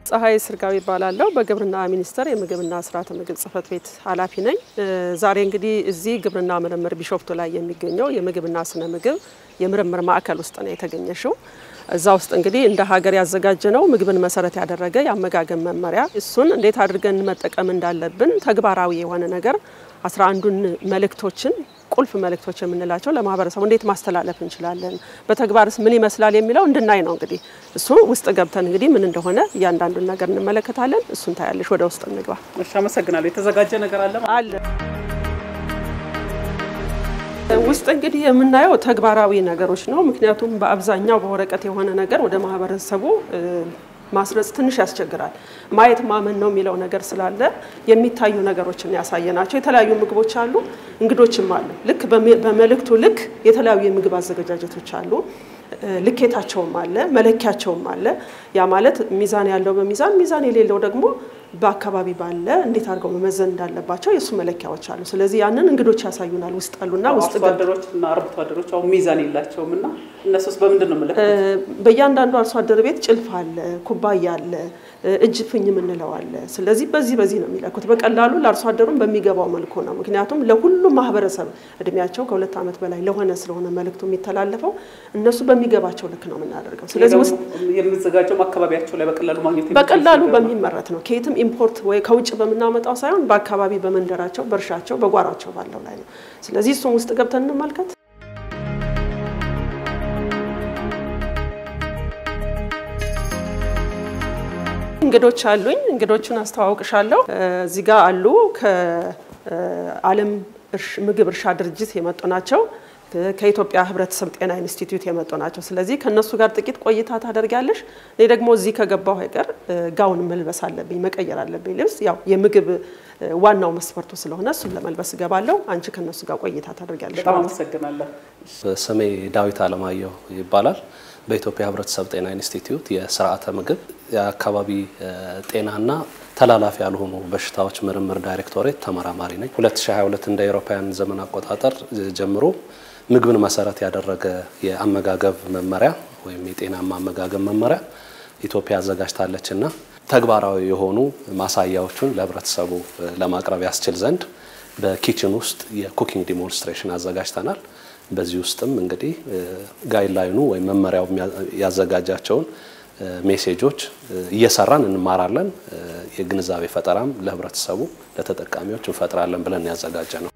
ፀሐይ ስርጋው ይባላል በግብርና ሚኒስቴር የምግብና ስርዓተ ምግብ ጽህፈት ቤት ኃላፊ ነኝ ዛሬ እንግዲህ እዚህ ግብርና ምርምር ቢሾፍቱ ላይ የሚገኘው የምግብና ስነ ምግብ የምርምር ማዕከል ውስጥ ነው የተገኘሽው እዛ ውስጥ እንግዲህ እንደ ሀገር ያዘጋጀነው ምግብን መሰረት ያደረገ ያመጋገብ መመሪያ እሱን እንዴት አድርገን መጠቀም እንዳለብን ተግባራዊ የሆነ ነገር 11ን መልእክቶችን ቁልፍ መልእክቶች የምንላቸው ለማህበረሰቡ እንዴት ማስተላለፍ እንችላለን በተግባርስ ምን ይመስላል የሚለው እንድናይ ነው እንግዲህ እሱ ውስጥ ገብተን እንግዲህ ምን እንደሆነ ያንዳንዱን ነገር እንመለከታለን እሱን ታያለሽ ወደ ውስጥ እንግባ እሺ አመሰግናለሁ የተዘጋጀ ነገር አለ ውስጥ እንግዲህ የምናየው ተግባራዊ ነገሮች ነው ምክንያቱም በአብዛኛው በወረቀት የሆነ ነገር ወደ ማህበረሰቡ ማስረጽ ትንሽ ያስቸግራል ማየት ማመን ነው የሚለው ነገር ስላለ የሚታዩ ነገሮችን ያሳየናቸው የተለያዩ ምግቦች አሉ እንግዶችም አሉ ልክ በመልእክቱ ልክ የተለያዩ የምግብ አዘገጃጀቶች አሉ ልኬታቸውም አለ መለኪያቸውም አለ ያ ማለት ሚዛን ያለው በሚዛን የሌለው ደግሞ በአካባቢ ባለ እንዴት አድርገው መመዘን እንዳለባቸው የሱ መለኪያዎች አሉ ስለዚህ ያንን እንግዶች ያሳዩናል ውስጥ አሉና ውስጥ ገደሮችና አርብቶ አደሮች አው ሚዛን ይላቸውምና እነሱስ በመንደር ነው መለከት በእያንዳንዱ አርሶ አደር ቤት ጭልፍ አለ ኩባያ አለ እጅ ፍኝ ምንለው አለ ስለዚህ በዚህ ነው የሚለኩት በቀላሉ ለአርሶ አደሩን በሚገባው መልኩ ነው ምክንያቱም ለሁሉም ማህበረሰብ እድሜያቸው ከ2 አመት በላይ ለሆነ ስለሆነ መልእክቱ የሚተላለፈው እነሱ በሚገባቸው ልክ ነው የምናደርገው ስለዚህ ውስጥ የሚዘጋጀው አካባቢያቸው ላይ በቀላሉ በሚመረት ነው ከየትም ኢምፖርት ወይ ከውጭ በመናመጣው ሳይሆን በአካባቢ በመንደራቸው በርሻቸው በጓራቸው ባለው ላይ ነው ስለዚህ እሱን ውስጥ ገብተን እንመልከት እንግዶች አሉኝ እንግዶቹን አስተዋውቅሻለሁ እዚህ ጋር አሉ ከዓለም ምግብ እርሻ ድርጅት የመጡ ናቸው ከኢትዮጵያ ህብረተሰብ ጤና ኢንስቲትዩት የመጡ ናቸው ስለዚህ ከነሱ ጋር ጥቂት ቆይታ ታደርጋለሽ እኔ ደግሞ እዚህ ከገባው ሀገር ጋውን መልበስ አለብኝ መቀየር አለብኝ ልብስ ያው የምግብ ዋናው መስፈርቱ ስለሆነ እሱን ለመልበስ ገባለሁ አንቺ ከነሱ ጋር ቆይታ ታደርጋለሽ በጣም አመሰግናለሁ ስሜ ዳዊት አለማየሁ ይባላል በኢትዮጵያ ህብረተሰብ ጤና ኢንስቲትዩት የስርዓተ ምግብ የአካባቢ ጤናና ተላላፊ ያልሆኑ በሽታዎች ምርምር ዳይሬክቶሬት ተመራማሪ ነኝ 2022 እንደ አውሮፓውያን ዘመን አቆጣጠር ጀምሮ ምግብን መሰረት ያደረገ የአመጋገብ መመሪያ ወይም የጤናማ አመጋገብ መመሪያ ኢትዮጵያ አዘጋጅታለችና ተግባራዊ የሆኑ ማሳያዎችን ለህብረተሰቡ ለማቅረብ ያስችል ዘንድ በኪችን ውስጥ የኩኪንግ ዲሞንስትሬሽን አዘጋጅተናል በዚህ ውስጥም እንግዲህ ጋይድላይኑ ወይ መመሪያው ያዘጋጃቸውን ሜሴጆች እየሰራን እንማራለን የግንዛቤ ፈጠራም ለህብረተሰቡ ለተጠቃሚዎች እንፈጥራለን ብለን ያዘጋጀነው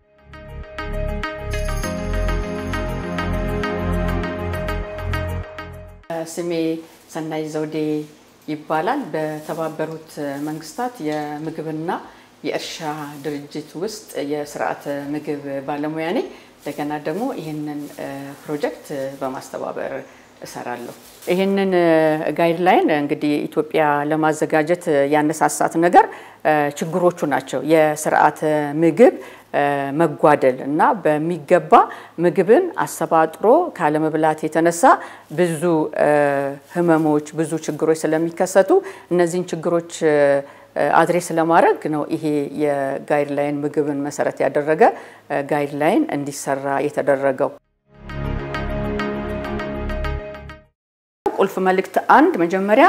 ስሜ ሰናይ ዘውዴ ይባላል በተባበሩት መንግስታት የምግብና የእርሻ ድርጅት ውስጥ የስርዓተ ምግብ ባለሙያ ነኝ ለገና ደግሞ ይሄንን ፕሮጀክት በማስተባበር እሰራለሁ ይሄንን ጋይድላይን እንግዲህ ኢትዮጵያ ለማዘጋጀት ያነሳሳት ነገር ችግሮቹ ናቸው የስርዓተ ምግብ መጓደል እና በሚገባ ምግብን አሰባጥሮ ካለመብላት የተነሳ ብዙ ህመሞች ብዙ ችግሮች ስለሚከሰቱ እነዚህን ችግሮች አድሬስ ለማድረግ ነው ይሄ የጋይድላይን ምግብን መሰረት ያደረገ ጋይድላይን እንዲሰራ የተደረገው ቁልፍ መልእክት አንድ መጀመሪያ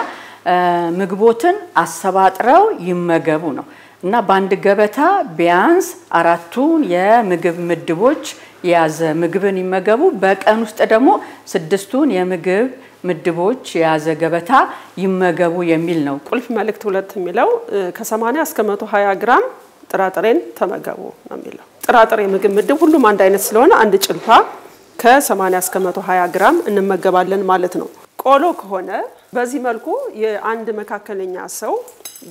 ምግቦትን አሰባጥረው ይመገቡ ነው እና በአንድ ገበታ ቢያንስ 4ቱን የምግብ ምድቦች የያዘ ምግብን ይመገቡ በቀን ውስጥ ደግሞ 6ቱን የምግብ ምድቦች የያዘ ገበታ ይመገቡ የሚል ነው ቁልፍ መልእክት 2 የሚለው ከ80 እስከ 120 ግራም ጥራጥሬን ተመገቡ ነው የሚለው ጥራጥሬ ምግብ ምድብ ሁሉም አንድ አይነት ስለሆነ አንድ ጭልፋ ከ80 እስከ 120 ግራም እንመገባለን ማለት ነው ቆሎ ከሆነ በዚህ መልኩ የአንድ መካከለኛ ሰው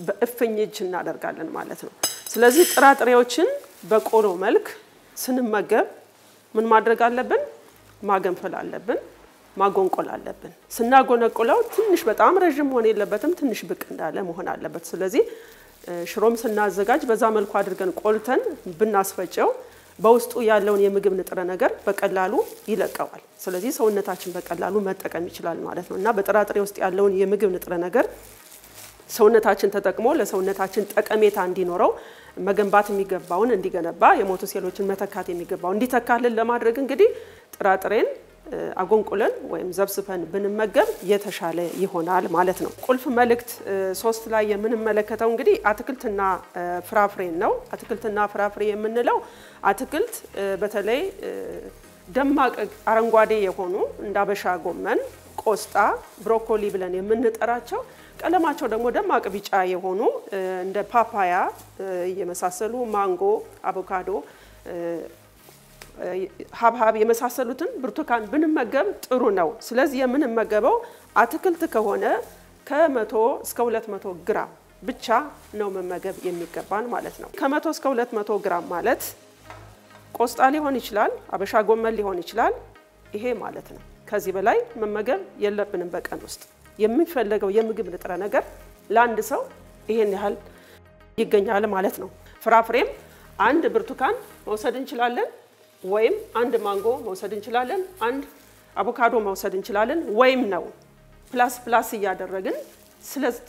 በእፍኝ እጅ እናደርጋለን ማለት ነው ስለዚህ ጥራጥሬዎችን በቆሎ መልክ ስንመገብ ምን ማድረግ አለብን ማገንፈል አለብን ማጎንቆል አለብን ስናጎነቆለው ትንሽ በጣም ረጅም ሆነ የለበትም ትንሽ ብቅ እንዳለ መሆን አለበት ስለዚህ ሽሮም ስናዘጋጅ በዛ መልኩ አድርገን ቆልተን ብናስፈጨው በውስጡ ያለውን የምግብ ንጥረ ነገር በቀላሉ ይለቀዋል ስለዚህ ሰውነታችን በቀላሉ መጠቀም ይችላል ማለት ነውና በጥራጥሬ ውስጥ ያለውን የምግብ ንጥረ ነገር ሰውነታችን ተጠቅሞ ለሰውነታችን ጠቀሜታ እንዲኖረው መገንባት የሚገባውን እንዲገነባ የሞቱ ሴሎችን መተካት የሚገባው እንዲተካልን ለማድረግ እንግዲህ ጥራጥሬን አጎንቁለን ወይም ዘብስፈን ብንመገብ የተሻለ ይሆናል ማለት ነው። ቁልፍ መልእክት 3 ላይ የምንመለከተው እንግዲህ አትክልትና ፍራፍሬ ነው። አትክልትና ፍራፍሬ የምንለው አትክልት በተለይ ደማቅ አረንጓዴ የሆኑ እንደ አበሻ ጎመን፣ ቆስጣ፣ ብሮኮሊ ብለን የምንጠራቸው ቀለማቸው ደግሞ ደማቅ ቢጫ የሆኑ እንደ ፓፓያ የመሳሰሉ ማንጎ፣ አቮካዶ፣ ሀብሀብ የመሳሰሉትን ብርቱካን ብንመገብ ጥሩ ነው። ስለዚህ የምንመገበው አትክልት ከሆነ ከ100 እስከ 200 ግራም ብቻ ነው መመገብ የሚገባን ማለት ነው። ከ100 እስከ 200 ግራም ማለት ቆስጣ ሊሆን ይችላል፣ አበሻ ጎመን ሊሆን ይችላል። ይሄ ማለት ነው። ከዚህ በላይ መመገብ የለብንም። በቀን ውስጥ የሚፈልገው የምግብ ንጥረ ነገር ለአንድ ሰው ይሄን ያህል ይገኛል ማለት ነው። ፍራፍሬም አንድ ብርቱካን መውሰድ እንችላለን፣ ወይም አንድ ማንጎ መውሰድ እንችላለን፣ አንድ አቮካዶ መውሰድ እንችላለን። ወይም ነው ፕላስ እያደረግን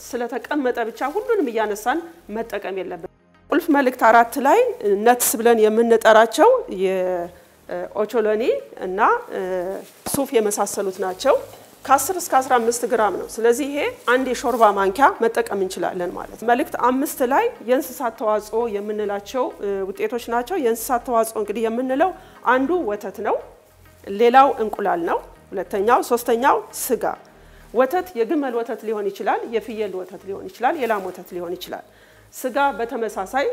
ስለተቀመጠ ብቻ ሁሉንም እያነሳን መጠቀም የለብንም። ቁልፍ መልእክት 4 ላይ ነትስ ብለን የምንጠራቸው የኦቾሎኒ እና ሱፍ የመሳሰሉት ናቸው። ከ10 እስከ 15 ግራም ነው። ስለዚህ ይሄ አንድ የሾርባ ማንኪያ መጠቀም እንችላለን ማለት ነው። መልእክት 5 ላይ የእንስሳት ተዋጽኦ የምንላቸው ውጤቶች ናቸው። የእንስሳት ተዋጽኦ እንግዲህ የምንለው አንዱ ወተት ነው፣ ሌላው እንቁላል ነው፣ ሁለተኛው፣ ሶስተኛው ስጋ። ወተት የግመል ወተት ሊሆን ይችላል፣ የፍየል ወተት ሊሆን ይችላል፣ የላም ወተት ሊሆን ይችላል። ስጋ በተመሳሳይ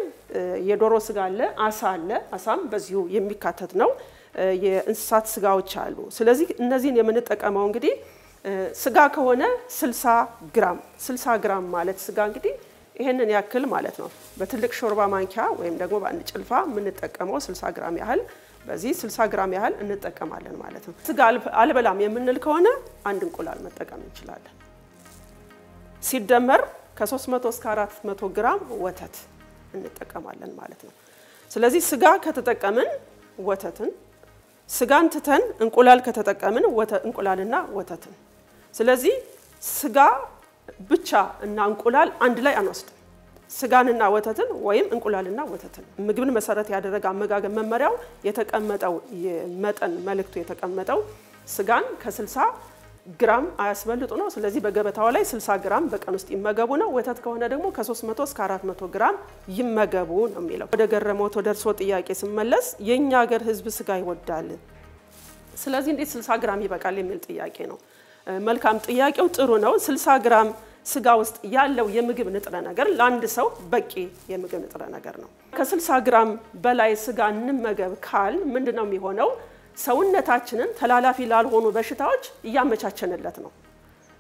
የዶሮ ስጋ አለ፣ አሳ አለ። አሳም በዚሁ የሚካተት ነው። የእንስሳት ስጋዎች አሉ። ስለዚህ እነዚህን የምንጠቀመው እንግዲህ ስጋ ከሆነ 60 ግራም ማለት ስጋ እንግዲህ ይሄንን ያክል ማለት ነው። በትልቅ ሾርባ ማንኪያ ወይም ደግሞ በአንድ ጭልፋ የምንጠቀመው 60 ግራም ያህል፣ በዚህ 60 ግራም ያህል እንጠቀማለን ማለት ነው። ስጋ አልበላም የምንል ከሆነ አንድ እንቁላል መጠቀም እንችላለን። ሲደመር ከ300 እስከ 400 ግራም ወተት እንጠቀማለን ማለት ነው። ስለዚህ ስጋ ከተጠቀምን ወተትን፣ ስጋን ትተን እንቁላል ከተጠቀምን እንቁላልና ወተትን። ስለዚህ ስጋ ብቻ እና እንቁላል አንድ ላይ አንወስድም። ስጋንና ወተትን ወይም እንቁላልና ወተትን ምግብን መሰረት ያደረገ አመጋገብ መመሪያው የተቀመጠው የመጠን መልእክቱ የተቀመጠው ስጋን ከ60 ግራም አያስበልጡ ነው። ስለዚህ በገበታው ላይ 60 ግራም በቀን ውስጥ ይመገቡ ነው። ወተት ከሆነ ደግሞ ከ300 እስከ 400 ግራም ይመገቡ ነው የሚለው። ወደ ገረሞት ወደ እርሶ ጥያቄ ስመለስ የኛ ሀገር ህዝብ ስጋ ይወዳል። ስለዚህ እንዴት 60 ግራም ይበቃል የሚል ጥያቄ ነው። መልካም ጥያቄው ጥሩ ነው። 60 ግራም ስጋ ውስጥ ያለው የምግብ ንጥረ ነገር ለአንድ ሰው በቂ የምግብ ንጥረ ነገር ነው። ከ60 ግራም በላይ ስጋ እንመገብ ካል ምንድነው የሚሆነው? ሰውነታችንን ተላላፊ ላልሆኑ በሽታዎች እያመቻቸንለት ነው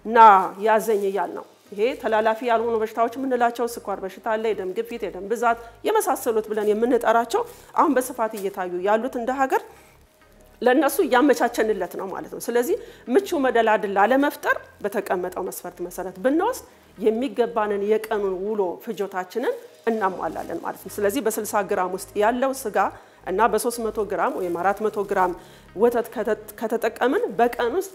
እና ያዘኝ ይያል ነው። ይሄ ተላላፊ ያልሆኑ በሽታዎች የምንላቸው ስኳር በሽታ አለ፣ የደም ግፊት፣ የደም ብዛት የመሳሰሉት ብለን የምንጠራቸው አሁን በስፋት እየታዩ ያሉት እንደ ሀገር ለነሱ እያመቻቸንለት ነው ማለት ነው። ስለዚህ ምቹ መደላድል ለመፍጠር በተቀመጠው መስፈርት መሰረት ብንወስድ የሚገባንን የቀኑን ውሎ ፍጆታችንን እናሟላለን ማለት ነው። ስለዚህ በ60 ግራም ውስጥ ያለው ስጋ እና በ300 ግራም ወይም 400 ግራም ወተት ከተጠቀምን በቀን ውስጥ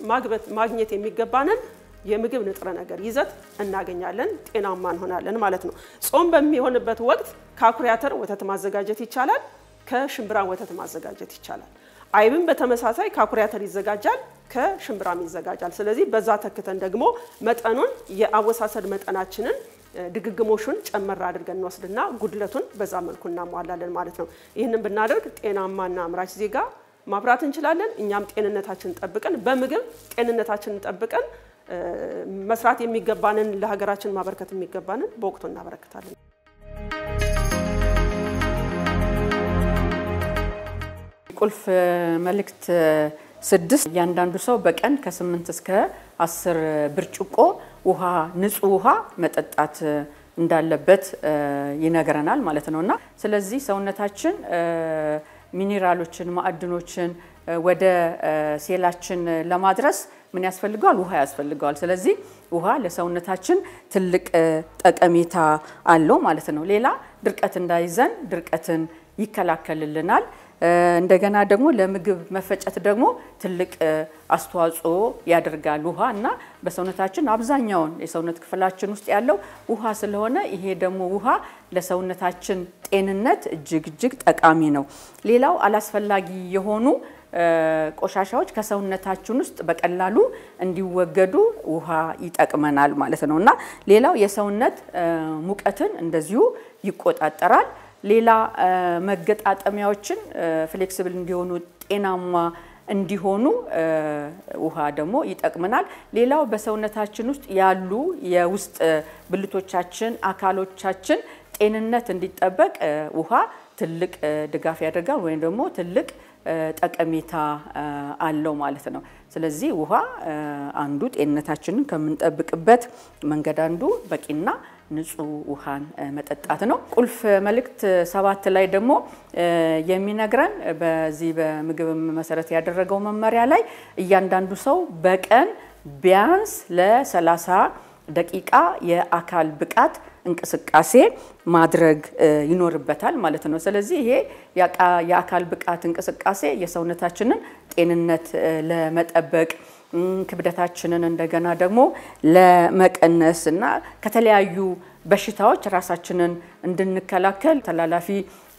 ማግኘት የሚገባንን የምግብ ንጥረ ነገር ይዘት እናገኛለን፣ ጤናማ እንሆናለን ማለት ነው። ጾም በሚሆንበት ወቅት ከአኩሪ አተር ወተት ማዘጋጀት ይቻላል፣ ከሽምብራ ወተት ማዘጋጀት ይቻላል። አይብም በተመሳሳይ ከአኩሪ አተር ይዘጋጃል፣ ከሽምብራም ይዘጋጃል። ስለዚህ በዛ ተክተን ደግሞ መጠኑን የአወሳሰድ መጠናችንን ድግግሞሹን ጨመር አድርገን እንወስድና ጉድለቱን በዛ መልኩ እናሟላለን ማለት ነው። ይህንን ብናደርግ ጤናማና አምራች ዜጋ ማፍራት እንችላለን። እኛም ጤንነታችንን ጠብቀን በምግብ ጤንነታችንን ጠብቀን መስራት የሚገባንን ለሀገራችን ማበርከት የሚገባንን በወቅቱ እናበረክታለን። ቁልፍ መልእክት 6 እያንዳንዱ ሰው በቀን ከ8 እስከ 10 ብርጭቆ ውሃ ንጹህ ውሃ መጠጣት እንዳለበት ይነገረናል ማለት ነውና ስለዚህ ሰውነታችን ሚኒራሎችን ማዕድኖችን ወደ ሴላችን ለማድረስ ምን ያስፈልጋል? ውሃ ያስፈልጋል። ስለዚህ ውሃ ለሰውነታችን ትልቅ ጠቀሜታ አለው ማለት ነው። ሌላ ድርቀት እንዳይዘን ድርቀትን ይከላከልልናል። እንደገና ደግሞ ለምግብ መፈጨት ደግሞ ትልቅ አስተዋጽኦ ያደርጋል ውሃ እና በሰውነታችን አብዛኛውን የሰውነት ክፍላችን ውስጥ ያለው ውሃ ስለሆነ ይሄ ደግሞ ውሃ ለሰውነታችን ጤንነት እጅግ ጠቃሚ ነው። ሌላው አላስፈላጊ የሆኑ ቆሻሻዎች ከሰውነታችን ውስጥ በቀላሉ እንዲወገዱ ውሃ ይጠቅመናል ማለት ነውና ሌላው የሰውነት ሙቀትን እንደዚሁ ይቆጣጠራል ሌላ መገጣጠሚያዎችን ፍሌክሲብል እንዲሆኑ ጤናማ እንዲሆኑ ውሃ ደግሞ ይጠቅመናል ሌላው በሰውነታችን ውስጥ ያሉ የውስጥ ብልቶቻችን አካሎቻችን ጤንነት እንዲጠበቅ ውሃ ትልቅ ድጋፍ ያደርጋል ወይም ደግሞ ትልቅ ጠቀሜታ አለው ማለት ነው ስለዚህ ውሃ አንዱ ጤንነታችንን ከምንጠብቅበት መንገድ አንዱ በቂና ንጹህ ውሃን መጠጣት ነው ቁልፍ መልእክት 7 ላይ ደግሞ የሚነግረን በዚህ በምግብ መሰረት ያደረገው መመሪያ ላይ እያንዳንዱ ሰው በቀን ቢያንስ ለ30 ደቂቃ የአካል ብቃት እንቅስቃሴ ማድረግ ይኖርበታል ማለት ነው ስለዚህ ይሄ የአካል ብቃት እንቅስቃሴ የሰውነታችንን ጤንነት ለመጠበቅ ክብደታችንን እንደገና ደግሞ ለመቀነስና ከተለያዩ በሽታዎች ራሳችንን እንድንከላከል ተላላፊ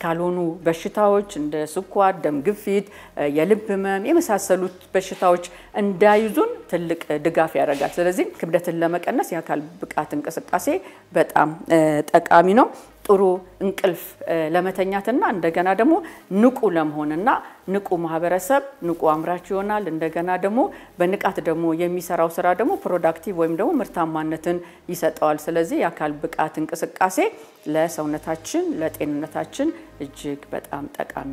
ካልሆኑ በሽታዎች እንደ ስኳር ደም ግፊት የልብ ህመም የመሳሰሉት በሽታዎች እንዳይዙን ትልቅ ድጋፍ ያደርጋል ስለዚህ ክብደትን ለመቀነስ የአካል ብቃት እንቅስቃሴ በጣም ጠቃሚ ነው ጥሩ እንቅልፍ ለመተኛትና እንደገና ደግሞ ንቁ ለመሆንና ንቁ ማህበረሰብ ንቁ አምራች ይሆናል እንደገና ደግሞ በንቃት ደግሞ የሚሰራው ስራ ደግሞ ፕሮዳክቲቭ ወይም ደግሞ ምርታማነትን ይሰጣል ስለዚህ የአካል ብቃት እንቅስቃሴ ለሰውነታችን ለጤንነታችን እጅግ በጣም ጠቃሚ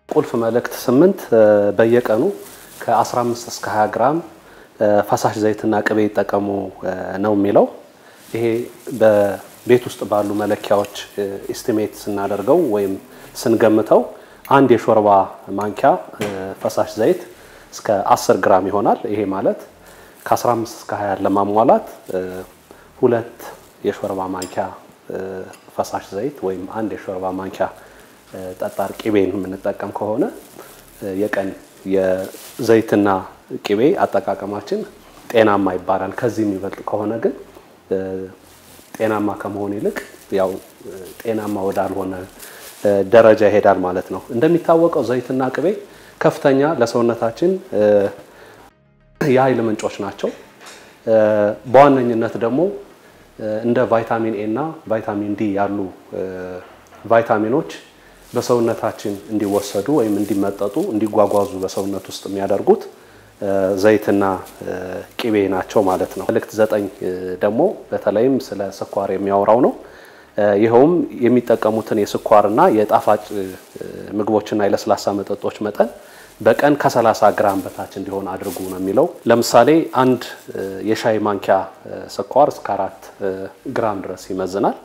ቁልፍ መልእክት 8 በየቀኑ ከ15 እስከ 20 ግራም ፈሳሽ ዘይትና ቅቤ ይጠቀሙ ነው የሚለው ይሄ በቤት ውስጥ ባሉ መለኪያዎች ኤስቲሜት ስናደርገው ወይም ስንገምተው አንድ የሾርባ ማንኪያ ፈሳሽ ዘይት እስከ 10 ግራም ይሆናል ይሄ ማለት ከ15 እስከ 20 ለማሟላት 2 የሾርባ ማንኪያ ፈሳሽ ዘይት ወይም አንድ የሾርባ ማንኪያ ጠጣር ቅቤን የምንጠቀም ከሆነ የቀን የዘይትና ቅቤ አጠቃቀማችን ጤናማ ይባላል ከዚህ የሚበልጥ ከሆነ ግን ጤናማ ከመሆን ይልቅ ያው ጤናማ ወዳልሆነ ደረጃ ይሄዳል ማለት ነው እንደሚታወቀው ዘይትና ቅቤ ከፍተኛ ለሰውነታችን የኃይል ምንጮች ናቸው በዋነኝነት ደግሞ እንደ ቫይታሚን ኤ እና ቫይታሚን ዲ ያሉ ቫይታሚኖች በሰውነታችን እንዲወሰዱ ወይም እንዲመጠጡ እንዲጓጓዙ በሰውነት ውስጥ የሚያደርጉት ዘይትና ቅቤ ናቸው ማለት ነው መልእክት 9 ደግሞ በተለይም ስለ ስኳር የሚያወራው ነው ይሄውም የሚጠቀሙትን የስኳርና የጣፋጭ ምግቦችና የለስላሳ መጠጦች መጠን በቀን ከ30 ግራም በታች እንዲሆን አድርጉ ነው የሚለው ለምሳሌ አንድ የሻይ ማንኪያ ስኳር እስከ 4 ግራም ድረስ ይመዝናል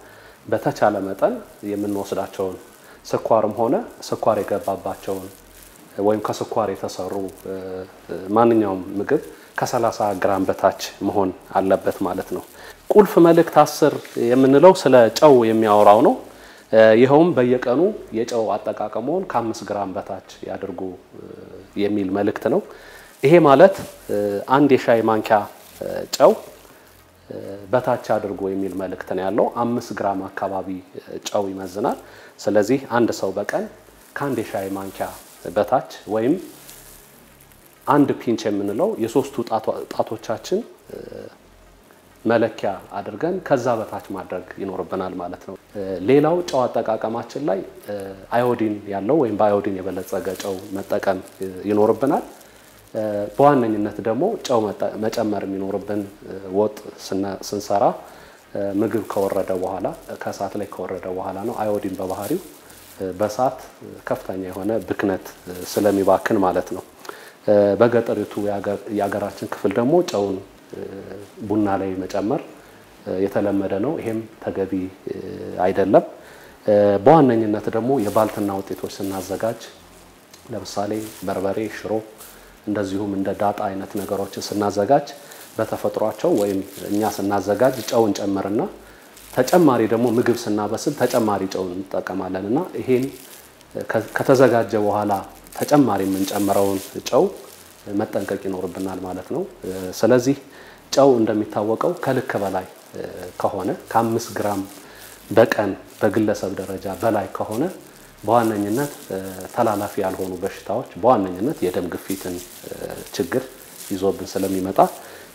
በተቻለ መጠን የምንወስዳቸው ስኳርም ሆነ ስኳር የገባባቸው ወይም ከስኳር የተሰሩ ማንኛውም ምግብ ከ30 ግራም በታች መሆን አለበት ማለት ነው ቁልፍ መልእክት 10 የምንለው ስለ ጨው የሚያወራው ነው ይሄውም በየቀኑ የጨው አጠቃቀሙን ከ5 ግራም በታች ያድርጉ የሚል መልእክት ነው ይሄ ማለት አንድ የሻይ ማንኪያ ጨው በታች አድርጉ የሚል መልእክት ነው ያለው 5 ግራም አካባቢ ጨው ይመዝናል ስለዚህ አንድ ሰው በቀን ከአንድ የሻይ ማንኪያ በታች ወይም አንድ ፒንች የምንለው የሶስቱ ጣቶቻችን መለኪያ አድርገን ከዛ በታች ማድረግ ይኖርብናል ማለት ነው ሌላው ጨው አጠቃቀማችን ላይ አዮዲን ያለው ወይም በአዮዲን የበለጸገ ጨው መጠቀም ይኖርብናል በዋነኝነት ደግሞ ጨው መጨመር የሚኖርብን ወጥ ስንሰራ ምግብ ከወረደ በኋላ ከሳት ላይ ከወረደ በኋላ ነው አዮዲን በባህሪው በሳት ከፍተኛ የሆነ ብክነት ስለሚባክን ማለት ነው በገጠሪቱ ያገራችን ክፍል ደግሞ ጨውን ቡና ላይ መጨመር የተለመደ ነው ይሄም ተገቢ አይደለም በዋነኝነት ደግሞ የባልትና ውጤቶች ስናዘጋጅ ለምሳሌ በርበሬ ሽሮ እንደዚሁም እንደ ዳጣ አይነት ነገሮችን ስናዘጋጅ በተፈጥሯቸው ወይም እኛ ስናዘጋጅ ጨውን ጨምርና ተጨማሪ ደግሞ ምግብ ስናበስል ተጨማሪ ጨውን እንጠቀማለንና ይሄን ከተዘጋጀ በኋላ ተጨማሪ የምንጨምረውን ጨው መጠንቀቅ ይኖርብናል ማለት ነው ስለዚህ ጨው እንደሚታወቀው ከልክ በላይ ከሆነ ከ5 ግራም በቀን በግለሰብ ደረጃ በላይ ከሆነ በዋነኝነት ተላላፊ ያልሆኑ በሽታዎች በዋነኝነት የደም ግፊትን ችግር ይዞብን ስለሚመጣ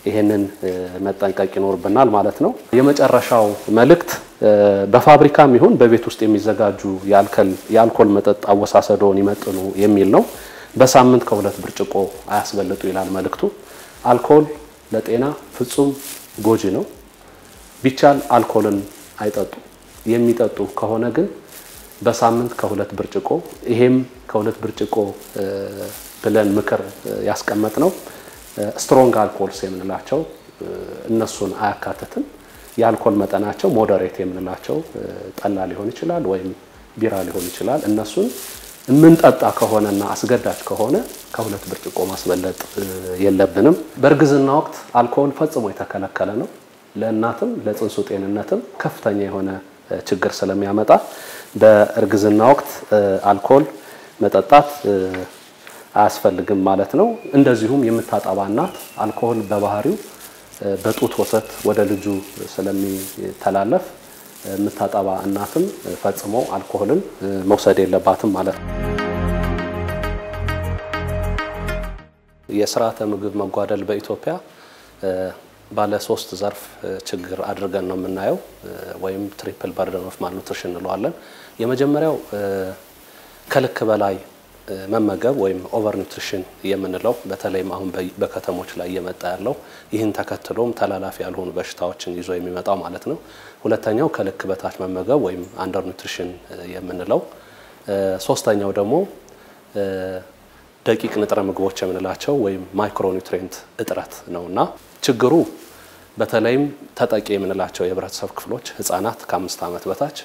ይሄንን መጠንቀቅ ይኖርብናል ማለት ነው። የመጨረሻው መልእክት በፋብሪካም ይሁን በቤት ውስጥ የሚዘጋጁ የአልኮል መጠጥ አወሳሰዶን ይመጥኑ የሚል ነው። በሳምንት ከ2 ብርጭቆ አያስበልጡ ይላል መልእክቱ። አልኮል ለጤና ፍጹም ጎጂ ነው። ቢቻል አልኮልን አይጠጡ። የሚጠጡ ከሆነ ግን በሳምንት ከ2 ብርጭቆ ይሄም ከ2 ብርጭቆ ብለን ምክር ያስቀመጥ ነው። ስትሮንግ አልኮልስ የምንላቸው እነሱን አያካተትም። የአልኮል መጠናቸው ሞዴሬት የምንላቸው ጠላ ሊሆን ይችላል ወይም ቢራ ሊሆን ይችላል። እነሱን የምንጠጣ ከሆነና አስገዳጅ ከሆነ ከ2 ብርጭቆ ማስበለጥ የለብንም። በእርግዝና ወቅት አልኮል ፈጽሞ የተከለከለ ነው። ለእናትም ለጽንሱ ጤንነትም ከፍተኛ የሆነ ችግር ስለሚያመጣ በእርግዝና ወቅት አልኮል መጠጣት አያስፈልግም ማለት ነው። እንደዚሁም የምታጠባ እናት አልኮል በባህሪው በጡት ወተት ወደ ልጁ ስለሚተላለፍ የምታጠባ እናትም ፈጽሞ አልኮልን መውሰድ የለባትም ማለት ነው። የስርዓተ ምግብ መጓደል በኢትዮጵያ ባለ 3 ዘርፍ ችግር አድርገን ነው የምናየው ወይም ትሪፕል በርደን ኦፍ ማልኑትሪሽን እንለዋለን። የመጀመሪያው ከልክ በላይ መመገብ ወይም ኦቨር ኒውትሪሽን የምንለው በተለይም አሁን በከተሞች ላይ እየመጣ ያለው ይህን ተከትሎም ተላላፊ ያልሆኑ በሽታዎችን ይዞ የሚመጣው ማለት ነው። ሁለተኛው ከልክ በታች መመገብ ወይም አንደር ኒውትሪሽን የምንለው። ሶስተኛው ደግሞ ደቂቅ ንጥረ ምግቦች የምንላቸው ወይም ማይክሮ ኒውትሪየንት እጥረት ነውና ችግሩ በተለይም ተጠቂ የምንላቸው የህብረተሰብ ክፍሎች ህፃናት ከ5 ዓመት በታች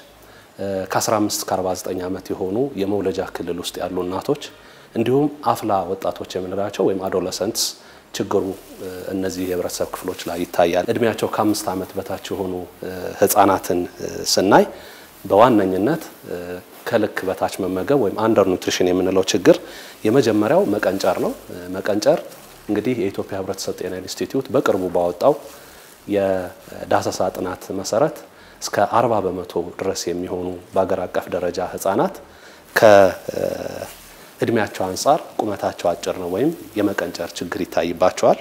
ከ15 እስከ 49 ዓመት የሆኑ የመውለጃ ክልል ውስጥ ያሉ እናቶች እንዲሁም አፍላ ወጣቶች የምንላቸው ወይም አዶለሰንትስ ችግሩ እነዚህ የህብረተሰብ ክፍሎች ላይ ይታያል። እድሜያቸው ከ5 ዓመት በታች የሆኑ ህፃናትን ስናይ በዋነኝነት ከልክ በታች መመገብ ወይም አንደር ኒውትሪሽን የምንለው ችግር የመጀመሪያው መቀንጨር ነው። መቀንጨር እንግዲህ የኢትዮጵያ ህብረተሰብ ጤና ኢንስቲትዩት በቅርቡ ባወጣው የዳሰሳ ጥናት መሰረት እስከ 40% ድረስ የሚሆኑ በአገር አቀፍ ደረጃ ህፃናት ከእድሜያቸው አንፃር ቁመታቸው አጭር ነው ወይም የመቀንጨር ችግር ይታይባቸዋል።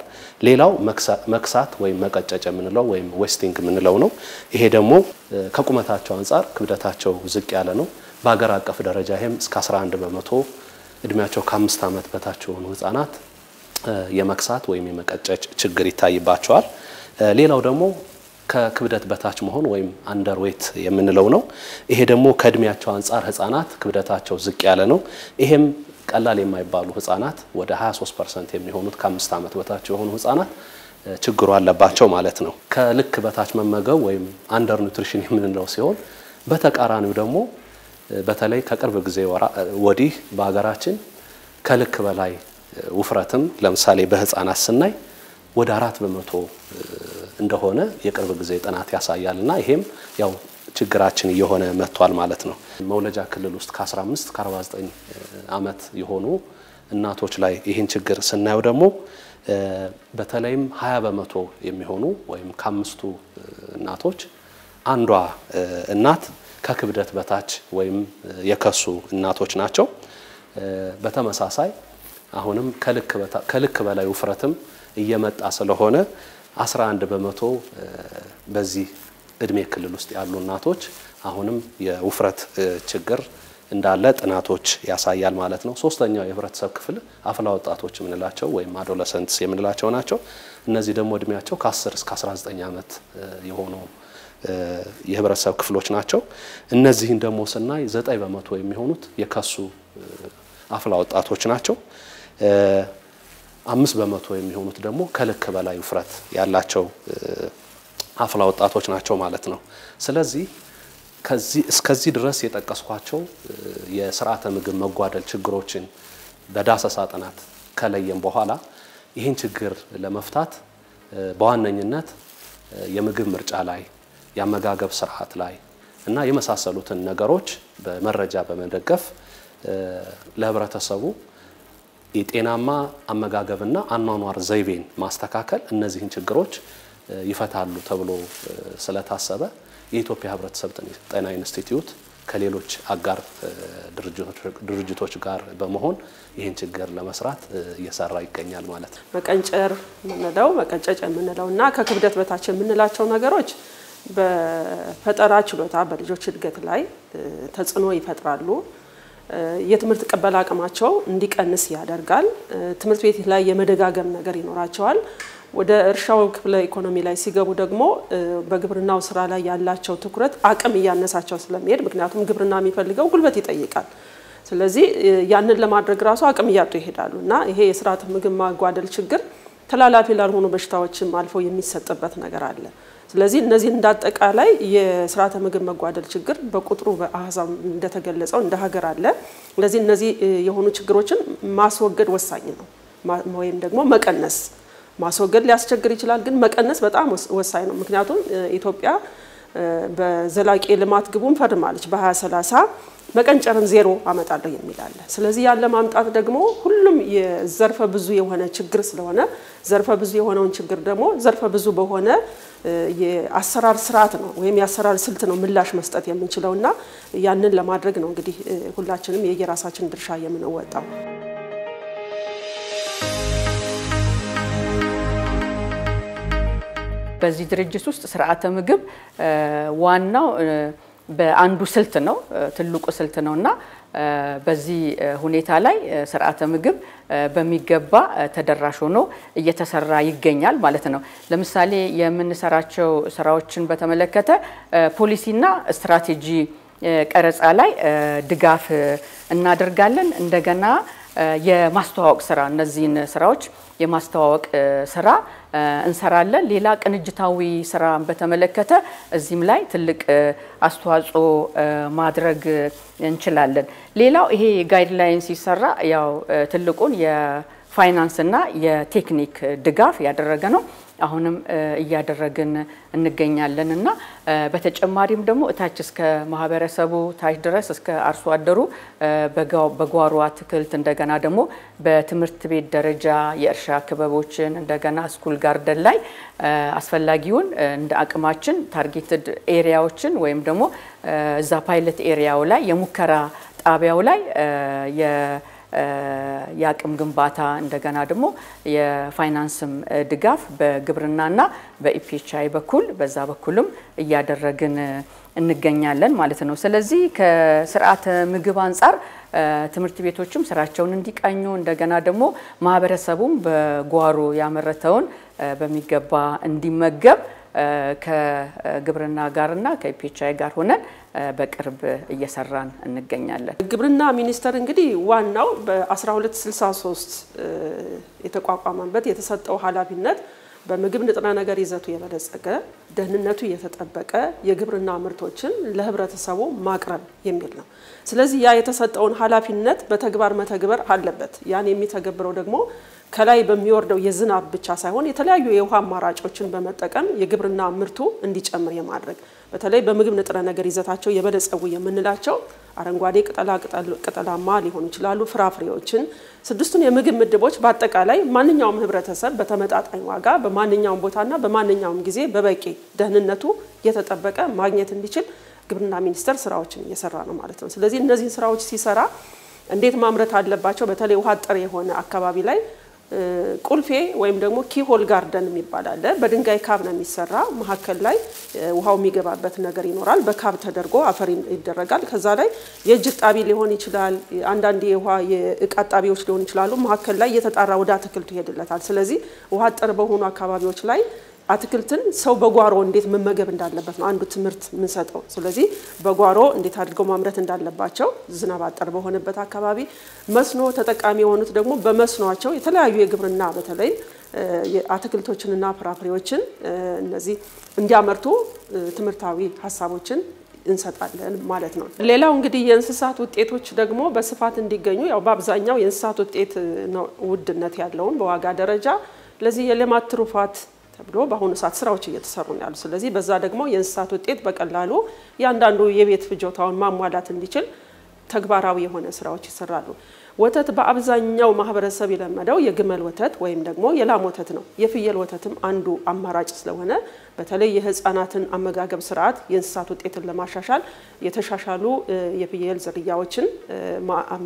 ሌላው መክሳት ወይም መቀጨጭ የምንለው ወይም ዌስቲንግ የምንለው ነው። ይሄ ደግሞ ከቁመታቸው አንፃር ክብደታቸው ዝቅ ያለ ነው። በአገር አቀፍ ደረጃ ይሄም እስከ 11% እድሜያቸው ከ5 ዓመት በታች የሆኑ ህፃናት የመክሳት ወይም የመቀጨጭ ችግር ይታይባቸዋል። ሌላው ደግሞ ከክብደት በታች መሆን ወይም አንደር ዌት የምንለው ነው። ይሄ ደግሞ ከእድሜያቸው አንፃር ህፃናት ክብደታቸው ዝቅ ያለ ነው። ይሄም ቀላል የማይባሉ ህፃናት ወደ 23% የሚሆኑት ከ5 ዓመት በታች የሆኑ ህፃናት ችግሩ አለባቸው ማለት ነው። ከልክ በታች መመገብ ወይም አንደር ኒውትሪሽን የምንለው ሲሆን በተቃራኒው ደግሞ በተለይ ከቅርብ ጊዜ ወዲህ በአገራችን ከልክ በላይ ውፍረትም ለምሳሌ በህፃናት ስናይ ወደ 4% እንደሆነ የቅርብ ጊዜ ጥናት ያሳያልና ይሄም ያው ችግራችን እየሆነ መጥቷል ማለት ነው። መውለጃ ክልል ውስጥ ከ15 እስከ 49 ዓመት የሆኑ እናቶች ላይ ይህን ችግር ስናየው ደግሞ በተለይም 20% የሚሆኑ ወይም ከ5ቱ እናቶች አንዷ እናት ከክብደት በታች ወይም የከሱ እናቶች ናቸው። በተመሳሳይ አሁንም ከልክ በላይ ውፍረትም እየመጣ ስለሆነ 11% በዚህ እድሜ ክልል ውስጥ ያሉ እናቶች አሁንም የውፍረት ችግር እንዳለ ጥናቶች ያሳያል ማለት ነው። ሶስተኛው የህብረተሰብ ክፍል አፍላ ወጣቶች የምንላቸው ወይም አዶለሰንትስ የምንላቸው ናቸው። እነዚህ ደግሞ እድሜያቸው ከ10 እስከ 19 ዓመት የሆኑ የህብረተሰብ ክፍሎች ናቸው። እነዚህን ደግሞ ስናይ 9% የሚሆኑት የከሱ አፍላ ወጣቶች ናቸው። 5% የሚሆኑት ደግሞ ከልክ በላይ ውፍረት ያላቸው አፍላ ወጣቶች ናቸው ማለት ነው። ስለዚህ እስከዚህ ድረስ የጠቀስኳቸው የስርዓተ ምግብ መጓደል ችግሮችን በዳሰሳ ጥናት ከለየም በኋላ ይህን ችግር ለመፍታት በዋነኝነት የምግብ ምርጫ ላይ የአመጋገብ ስርዓት ላይ እና የመሳሰሉትን ነገሮች በመረጃ በመደገፍ ለህብረተሰቡ የጤናማ አመጋገብና አኗኗር ዘይቤን ማስተካከል እነዚህን ችግሮች ይፈታሉ ተብሎ ስለታሰበ የኢትዮጵያ ህብረተሰብ ጤና ኢንስቲትዩት ከሌሎች አጋር ድርጅቶች ጋር በመሆን ይህን ችግር ለመስራት እየሰራ ይገኛል ማለት ነው። መቀንጨር የምንለው መቀንጨጭ የምንለውና ከክብደት በታች የምንላቸው ነገሮች በፈጠራ ችሎታ በልጆች እድገት ላይ ተጽዕኖ ይፈጥራሉ። የትምህርት ቅበላ አቅማቸው እንዲቀንስ ያደርጋል። ትምህርት ቤት ላይ የመደጋገም ነገር ይኖራቸዋል። ወደ እርሻው ክፍለ ኢኮኖሚ ላይ ሲገቡ ደግሞ በግብርናው ስራ ላይ ያላቸው ትኩረት አቅም እያነሳቸው ስለሚሄድ ምክንያቱም ግብርና የሚፈልገው ጉልበት ይጠይቃል። ስለዚህ ያንን ለማድረግ ራሱ አቅም እያጡ ይሄዳሉና ይሄ የስርዓተ ምግብ ማጓደል ችግር ተላላፊ ላልሆኑ በሽታዎችም አልፎ የሚሰጥበት ነገር አለ። ስለዚህ እነዚህ እንዳጠቃላይ የስርዓተ ምግብ መጓደል ችግር በቁጥሩ በአሃዛም እንደተገለጸው እንደ ሀገር አለ። ስለዚህ እነዚህ የሆኑ ችግሮችን ማስወገድ ወሳኝ ነው ወይም ደግሞ መቀነስ ማስወገድ ሊያስቸግር ይችላል ግን መቀነስ በጣም ወሳኝ ነው። ምክንያቱም ኢትዮጵያ በዘላቂ ልማት ግቡን ፈርማለች በ2030 መቀንጨርን ዜሮ አመጣለሁ የሚል አለ። ስለዚህ ያለ ማምጣት ደግሞ ሁሉም የዘርፈ ብዙ የሆነ ችግር ስለሆነ ዘርፈ ብዙ የሆነውን ችግር ደግሞ ዘርፈ ብዙ በሆነ የአሰራር ስርዓት ነው ወይም የአሰራር ስልት ነው ምላሽ መስጠት የምንችለውና ያንን ለማድረግ ነው እንግዲህ ሁላችንም የየራሳችን ድርሻ የምንወጣው። በዚህ ድርጅት ውስጥ ስርዓተ ምግብ ዋናው በአንዱ ስልት ነው ትልቁ ስልት ነውና በዚህ ሁኔታ ላይ ስርዓተ ምግብ በሚገባ ተደራሽ ሆኖ እየተሰራ ይገኛል ማለት ነው። ለምሳሌ የምንሰራቸው ስራዎችን በተመለከተ ፖሊሲና ስትራቴጂ ቀረጻ ላይ ድጋፍ እናደርጋለን። እንደገና የማስተዋወቅ ስራ እነዚህን ስራዎች የማስተዋወቅ ስራ እንሰራለን። ሌላ ቅንጅታዊ ስራ በተመለከተ እዚህም ላይ ትልቅ አስተዋጽኦ ማድረግ እንችላለን። ሌላው ይሄ ጋይድላይን ሲሰራ ያው ትልቁን የፋይናንስ እና የቴክኒክ ድጋፍ ያደረገ ነው። አሁንም እያደረግን እንገኛለን እና በተጨማሪም ደግሞ እታች እስከ ማህበረሰቡ ታች ድረስ እስከ አርሶ አደሩ በጓሮ አትክልት እንደገና ደግሞ በትምህርት ቤት ደረጃ የእርሻ ክበቦችን እንደገና ስኩል ጋርደን ላይ አስፈላጊውን እንደ አቅማችን ታርጌትድ ኤሪያዎችን ወይም ደግሞ እዛ ፓይለት ኤሪያው ላይ የሙከራ ጣቢያው ላይ የአቅም ግንባታ እንደገና ደግሞ የፋይናንስም ድጋፍ በግብርናና በኢፒኤችአይ በኩል በዛ በኩልም እያደረግን እንገኛለን ማለት ነው። ስለዚህ ከስርዓተ ምግብ አንፃር ትምህርት ቤቶችም ስራቸውን እንዲቃኙ እንደገና ደግሞ ማህበረሰቡም በጓሮ ያመረተውን በሚገባ እንዲመገብ ከግብርና ጋርና ከኢፒኤችአይ ጋር ሆነን በቅርብ እየሰራን እንገኛለን። ግብርና ሚኒስቴር እንግዲህ ዋናው በ1263 የተቋቋመበት የተሰጠው ኃላፊነት በምግብ ንጥረ ነገር ይዘቱ የበለጸገ ደህንነቱ የተጠበቀ የግብርና ምርቶችን ለህብረተሰቡ ማቅረብ የሚል ነው። ስለዚህ ያ የተሰጠውን ኃላፊነት በተግባር መተግበር አለበት። ያን የሚተገብረው ደግሞ ከላይ በሚወርደው የዝናብ ብቻ ሳይሆን የተለያዩ የውሃ አማራጮችን በመጠቀም የግብርና ምርቱ እንዲጨምር የማድረግ በተለይ በምግብ ንጥረ ነገር ይዘታቸው የበለጸጉ የምንላቸው አረንጓዴ ቅጠላማ ሊሆኑ ይችላሉ ፍራፍሬዎችን ስድስቱን የምግብ ምድቦች በአጠቃላይ ማንኛውም ህብረተሰብ በተመጣጣኝ ዋጋ በማንኛውም ቦታና በማንኛውም ጊዜ በበቂ ደህንነቱ የተጠበቀ ማግኘት እንዲችል ግብርና ሚኒስቴር ስራዎችን እየሰራ ነው ማለት ነው። ስለዚህ እነዚህ ስራዎች ሲሰራ እንዴት ማምረት አለባቸው በተለይ ውሃ አጠር የሆነ አካባቢ ላይ ቁልፌ ወይም ደግሞ ኪሆል ጋርደን የሚባል በድንጋይ ካብ ነው የሚሰራ መሐከል ላይ ውሃው የሚገባበት ነገር ይኖራል በካብ ተደርጎ አፈር ይደረጋል ከዛ ላይ የእጅ ጣቢ ሊሆን ይችላል አንዳንድ የውሃ የእቃጣቢዎች ሊሆን ይችላሉ መሐከል ላይ የተጣራ ወደ አትክልቱ ይሄድለታል። ስለዚህ ውሃ አጠር በሆኑ አካባቢዎች ላይ አትክልትን ሰው በጓሮ እንዴት መመገብ እንዳለበት ነው አንዱ ትምህርት ምን ሰጠው። ስለዚህ በጓሮ እንዴት አድርገው ማምረት እንዳለባቸው ዝናብ አጠር በሆነበት አካባቢ መስኖ ተጠቃሚ የሆኑት ደግሞ በመስኖአቸው የተለያዩ የግብርና በተለይ የአትክልቶችንና ፍራፍሬዎችን እነዚህ እንዲያመርቱ ትምህርታዊ ሐሳቦችን እንሰጣለን ማለት ነው። ሌላው እንግዲህ የእንስሳት ውጤቶች ደግሞ በስፋት እንዲገኙ ያው በአብዛኛው የእንስሳት ውጤት ነው ውድነት ያለው በዋጋ ደረጃ ለዚህ የልማት ትሩፋት ተብሎ በአሁኑ ሰዓት ስራዎች እየተሰሩ ነው ያሉ። ስለዚህ በዛ ደግሞ የእንስሳት ውጤት በቀላሉ ያንዳንዱ የቤት ፍጆታውን ማሟላት እንዲችል ተግባራዊ የሆነ ስራዎች ይሰራሉ። ወተት በአብዛኛው ማህበረሰብ የለመደው የግመል ወተት ወይም ደግሞ የላም ወተት ነው። የፍየል ወተትም አንዱ አማራጭ ስለሆነ በተለይ የህፃናትን አመጋገብ ስርዓት የእንስሳት ውጤትን ለማሻሻል የተሻሻሉ የፍየል ዝርያዎችን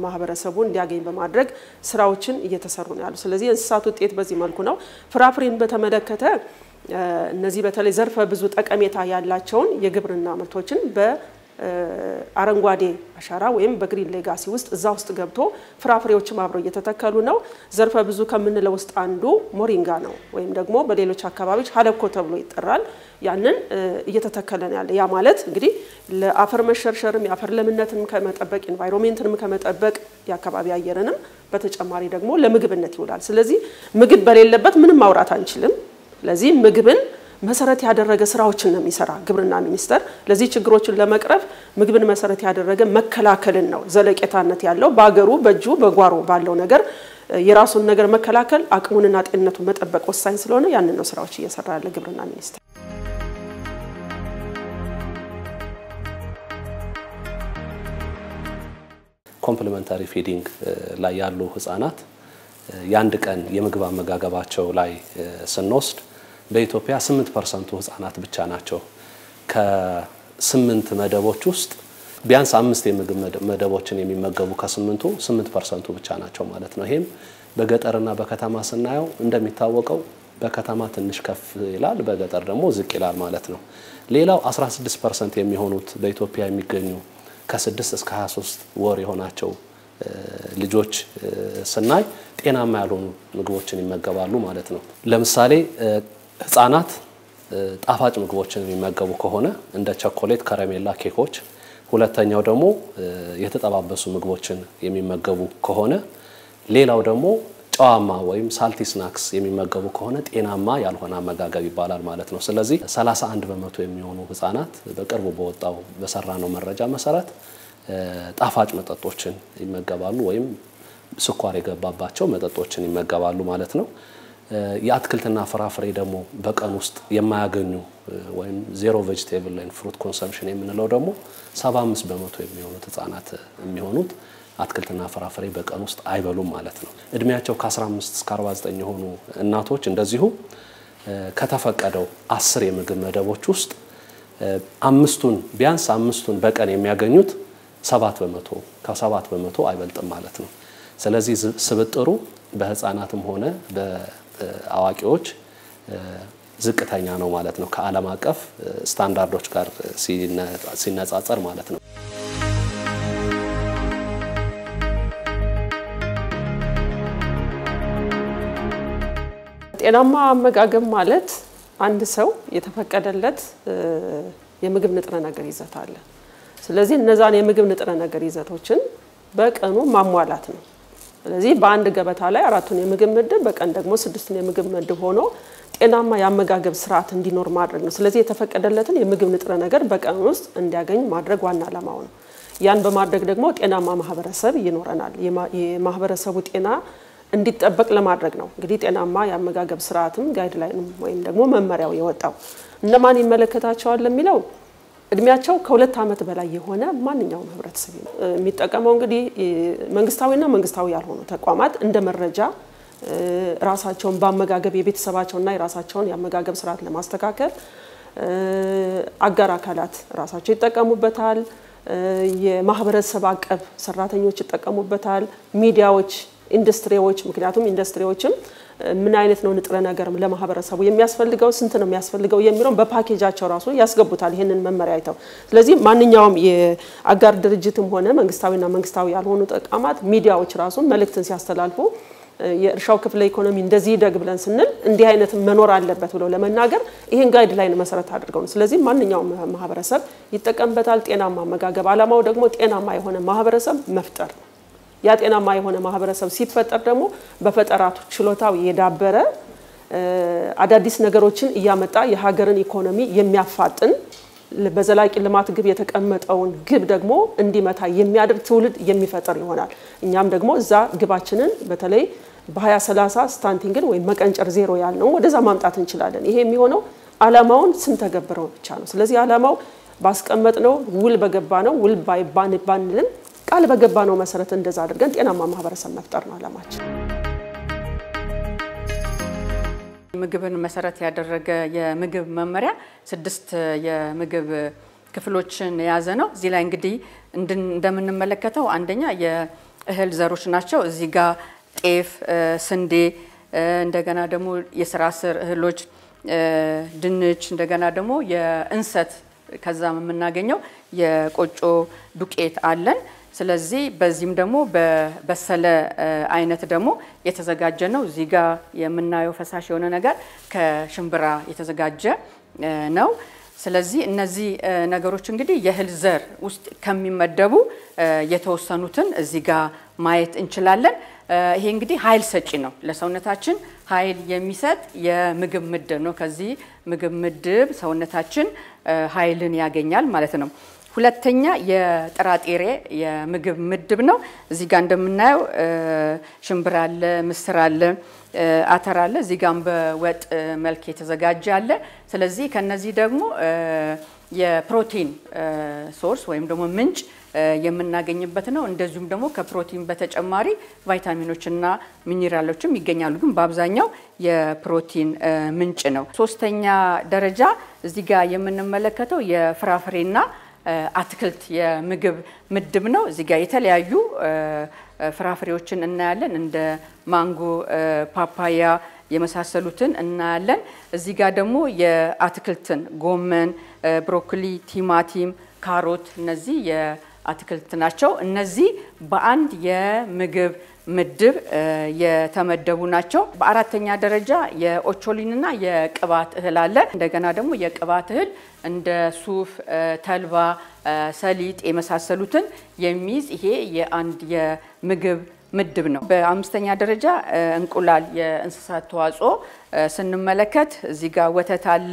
ማህበረሰቡ እንዲያገኝ በማድረግ ስራዎችን እየተሰሩ ነው ያሉ። ስለዚህ የእንስሳት ውጤት በዚህ መልኩ ነው። ፍራፍሬን በተመለከተ እነዚህ በተለይ ዘርፈ ብዙ ጠቀሜታ ያላቸውን የግብርና ምርቶችን በአረንጓዴ አሻራ ወይም በግሪን ሌጋሲ ውስጥ እዛ ውስጥ ገብቶ ፍራፍሬዎችም አብረው እየተተከሉ ነው። ዘርፈ ብዙ ከምንለው ውስጥ አንዱ ሞሪንጋ ነው ወይም ደግሞ በሌሎች አካባቢዎች ሀለኮ ተብሎ ይጠራል። ያንን እየተተከለ ነው ያለ። ያ ማለት እንግዲህ ለአፈር መሸርሸርም የአፈር ለምነትንም ከመጠበቅ ኢንቫይሮንመንትንም ከመጠበቅ የአካባቢ አየርንም በተጨማሪ ደግሞ ለምግብነት ይውላል። ስለዚህ ምግብ በሌለበት ምንም ማውራት አንችልም። ለዚህ ምግብን መሰረት ያደረገ ስራዎችን ነው የሚሰራ ግብርና ሚኒስቴር። ለዚህ ችግሮችን ለመቅረፍ ምግብን መሰረት ያደረገ መከላከልን ነው ዘለቄታነት ያለው ባገሩ በእጁ በጓሮ ባለው ነገር የራሱን ነገር መከላከል አቅሙንና ጤንነቱን መጠበቅ ወሳኝ ስለሆነ ያንን ነው ስራዎች እየሰራ ያለ ግብርና ሚኒስቴር። ኮምፕሊመንታሪ ፊዲንግ ላይ ያሉ ህፃናት ያንድ ቀን የምግብ አመጋገባቸው ላይ ስንወስድ በኢትዮጵያ 8% ህፃናት ብቻ ናቸው ከ8 መደቦች ውስጥ ቢያንስ 5 የምግብ መደቦችን የሚመገቡ ከ8ቱ 8% ብቻ ናቸው ማለት ነው። ይሄም በገጠርና በከተማ ስናየው እንደሚታወቀው በከተማ ትንሽ ከፍ ይላል በገጠር ደግሞ ዝቅ ይላል ማለት ነው። ሌላው 16% የሚሆኑት በኢትዮጵያ የሚገኙ ከ6 እስከ 23 ወር የሆናቸው ልጆች ስናይ ጤናማ ያልሆኑ ምግቦችን ይመገባሉ ማለት ነው። ለምሳሌ ህፃናት ጣፋጭ ምግቦችን የሚመገቡ ከሆነ እንደ ቸኮሌት፣ ከረሜላ፣ ኬኮች፣ ሁለተኛው ደግሞ የተጠባበሱ ምግቦችን የሚመገቡ ከሆነ ሌላው ደግሞ ጨዋማ ወይም ሳልቲ ስናክስ የሚመገቡ ከሆነ ጤናማ ያልሆነ አመጋገብ ይባላል ማለት ነው። ስለዚህ 31% የሚሆኑ ህፃናት በቅርቡ በወጣው በሰራነው መረጃ መሰረት ጣፋጭ መጠጦችን ይመገባሉ ወይም ስኳር የገባባቸው መጠጦችን ይመገባሉ ማለት ነው። የአትክልትና ፍራፍሬ ደግሞ በቀን ውስጥ የማያገኙ ወይም ዜሮ ቬጂቴብል ኤንድ ፍሩት ኮንሰምፕሽን የምንለው ደግሞ 75% የሚሆኑት ህፃናት የሚሆኑት አትክልትና ፍራፍሬ በቀን ውስጥ አይበሉም ማለት ነው። እድሜያቸው ከ15 እስከ 49 የሆኑ እናቶች እንደዚሁ ከተፈቀደው 10 የምግብ መደቦች ውስጥ ቢያንስ 5ቱን በቀን የሚያገኙት 7% ከ7% አይበልጥም ማለት ነው። ስለዚህ ስብጥሩ በህፃናትም ሆነ በአዋቂዎች ዝቅተኛ ነው ማለት ነው ከዓለም አቀፍ ስታንዳርዶች ጋር ሲነጻጸር ማለት ነው። ጤናማ አመጋገብ ማለት አንድ ሰው የተፈቀደለት የምግብ ንጥረ ነገር ይዘት አለ። ስለዚህ እነዛን የምግብ ንጥረ ነገር ይዘቶችን በቀኑ ማሟላት ነው። ስለዚህ በአንድ ገበታ ላይ 4ቱን የምግብ ምድብ በቀን ደግሞ 6ቱን የምግብ ምድብ ሆኖ ጤናማ የአመጋገብ ስርዓት እንዲኖር ማድረግ ነው። ስለዚህ የተፈቀደለትን የምግብ ንጥረ ነገር በቀን ውስጥ እንዲያገኝ ማድረግ ዋና ዓላማው ነው። ያን በማድረግ ደግሞ ጤናማ ማህበረሰብ ይኖረናል። የማህበረሰቡ ጤና እንዲጠበቅ ለማድረግ ነው። እንግዲህ ጤናማ የአመጋገብ ስርዓትም ጋይድላይንም ወይም ደግሞ መመሪያው የወጣው እነማን ይመለከታቸዋል ለሚለው እድሜያቸው ከ2 ዓመት በላይ የሆነ ማንኛውም ህብረተሰብ የሚጠቀመው እንግዲህ መንግስታዊና መንግስታዊ ያልሆኑ ተቋማት እንደ መረጃ ራሳቸውን በአመጋገብ የቤተሰባቸውና የራሳቸውን የአመጋገብ ስርዓት ለማስተካከል አጋር አካላት ራሳቸው ይጠቀሙበታል። የማህበረሰብ አቀፍ ሰራተኞች ይጠቀሙበታል። ሚዲያዎች፣ ኢንዱስትሪዎች ምክንያቱም ኢንዱስትሪዎችም ምን አይነት ነው ንጥረ ነገር ለማህበረሰቡ የሚያስፈልገው ስንት ነው የሚያስፈልገው የሚለው በፓኬጃቸው ራሱ ያስገቡታል ይሄንን መመሪያ አይተው። ስለዚህ ማንኛውም የአጋር ድርጅትም ሆነ መንግስታዊና መንግስታዊ ያልሆኑ ተቋማት ሚዲያዎች ራሱ መልእክትን ሲያስተላልፉ የእርሻው ክፍለ ኢኮኖሚ እንደዚህ ደግ ብለን ስንል እንዲህ አይነት መኖር አለበት ብለው ለመናገር ይሄን ጋይድላይን መሰረት አድርገው ነው። ስለዚህ ማንኛውም ማህበረሰብ ይጠቀምበታል። ጤናማ አመጋገብ ዓላማው ደግሞ ጤናማ የሆነ ማህበረሰብ መፍጠር ነው። ያ ጤናማ የሆነ ማህበረሰብ ሲፈጠር ደግሞ በፈጠራቱ ችሎታው የዳበረ አዳዲስ ነገሮችን እያመጣ የሀገርን ኢኮኖሚ የሚያፋጥን በዘላቂ ልማት ግብ የተቀመጠውን ግብ ደግሞ እንዲመታ የሚያደርግ ትውልድ የሚፈጠር ይሆናል። እኛም ደግሞ እዛ ግባችንን በተለይ በ2030 ስታንቲንግን ወይ መቀንጨር ዜሮ ያልነው ወደዛ ማምጣት እንችላለን። ይሄ የሚሆነው ዓላማውን ስንተገብረው ብቻ ነው። ስለዚህ ዓላማው ባስቀመጥነው ውል በገባነው ውል ባንልም ቃል በገባነው መሰረት እንደዛ አድርገን ጤናማ ማህበረሰብ መፍጠር ነው ዓላማችን። ምግብን መሰረት ያደረገ የምግብ መመሪያ 6 የምግብ ክፍሎችን የያዘ ነው። እዚህ ላይ እንግዲህ እንደምንመለከተው አንደኛ የእህል ዘሮች ናቸው። እዚህ ጋር ጤፍ፣ ስንዴ፣ እንደገና ደግሞ የስራ ስር እህሎች፣ ድንች፣ እንደገና ደግሞ የእንሰት ከዛም የምናገኘው የቆጮ ዱቄት አለን። ስለዚህ በዚህም ደግሞ በበሰለ አይነት ደግሞ የተዘጋጀ ነው። እዚህ ጋር የምናየው ፈሳሽ የሆነ ነገር ከሽምብራ የተዘጋጀ ነው። ስለዚህ እነዚህ ነገሮች እንግዲህ የእህል ዘር ውስጥ ከሚመደቡ የተወሰኑትን እዚህ ጋር ማየት እንችላለን። ይሄ እንግዲህ ኃይል ሰጪ ነው፣ ለሰውነታችን ኃይል የሚሰጥ የምግብ ምድብ ነው። ከዚህ ምግብ ምድብ ሰውነታችን ኃይልን ያገኛል ማለት ነው። ሁለተኛ የጥራጥሬ የምግብ ምድብ ነው። እዚህ ጋር እንደምናየው ሽምብራ አለ፣ ምስር አለ፣ አተር አለ። እዚህ ጋር በወጥ መልክ የተዘጋጀ አለ። ስለዚህ ከነዚህ ደግሞ የፕሮቲን ሶርስ ወይም ደግሞ ምንጭ የምናገኝበት ነው። እንደዚሁም ደግሞ ከፕሮቲን በተጨማሪ ቫይታሚኖችና ሚኒራሎችም ይገኛሉ፣ ግን በአብዛኛው የፕሮቲን ምንጭ ነው። ሶስተኛ ደረጃ እዚህ ጋር የምንመለከተው የፍራፍሬና አትክልት የምግብ ምድብ ነው። እዚህ ጋር የተለያዩ ፍራፍሬዎችን እናያለን፣ እንደ ማንጎ፣ ፓፓያ የመሳሰሉትን እናያለን። እዚህ ጋር ደግሞ የአትክልትን ጎመን፣ ብሮኮሊ፣ ቲማቲም፣ ካሮት እነዚህ የአትክልት ናቸው። እነዚህ በአንድ የምግብ ምድብ የተመደቡ ናቸው። በአራተኛ ደረጃ የኦቾሊንና የቅባት እህል አለ። እንደገና ደግሞ የቅባት እህል እንደ ሱፍ፣ ተልባ፣ ሰሊጥ የመሳሰሉትን የሚይዝ ይሄ የአንድ የምግብ ምድብ ነው። በአምስተኛ ደረጃ እንቁላል የእንስሳት ተዋጽኦ ስንመለከት እዚህ ጋር ወተት አለ፣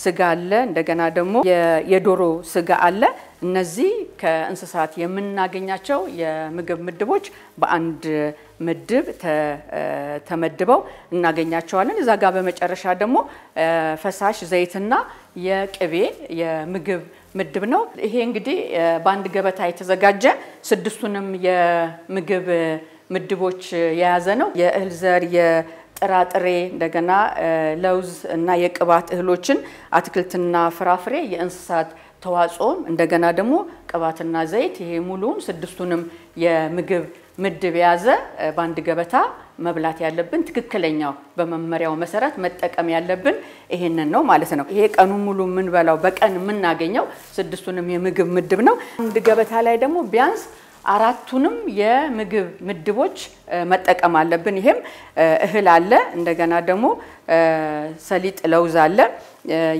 ስጋ አለ፣ እንደገና ደግሞ የዶሮ ስጋ አለ። እነዚህ ከእንስሳት የምናገኛቸው የምግብ ምድቦች በአንድ ምድብ ተመድበው እናገኛቸዋለን። እዛ ጋር በመጨረሻ ደግሞ ፈሳሽ ዘይትና የቅቤ የምግብ ምድብ ነው። ይሄ እንግዲህ በአንድ ገበታ የተዘጋጀ 6ቱንም የምግብ ምድቦች የያዘ ነው። የእህል ዘር፣ የጥራጥሬ፣ እንደገና ለውዝ እና የቅባት እህሎችን፣ አትክልትና ፍራፍሬ፣ የእንስሳት ተዋጽኦ፣ እንደገና ደግሞ ቅባትና ዘይት፣ ይሄ ሙሉውን 6ቱንም የምግብ ምድብ የያዘ በአንድ ገበታ መብላት ያለብን ትክክለኛው በመመሪያው መሰረት መጠቀም ያለብን ይሄንን ነው ማለት ነው። ይሄ ቀኑ ሙሉ የምንበላው በቀን የምናገኘው 6ቱንም የምግብ ምድብ ነው። አንድ ገበታ ላይ ደግሞ ቢያንስ 4ቱንም የምግብ ምድቦች መጠቀም አለብን። ይሄም እህል አለ፣ እንደገና ደግሞ ሰሊጥ፣ ለውዝ አለ፣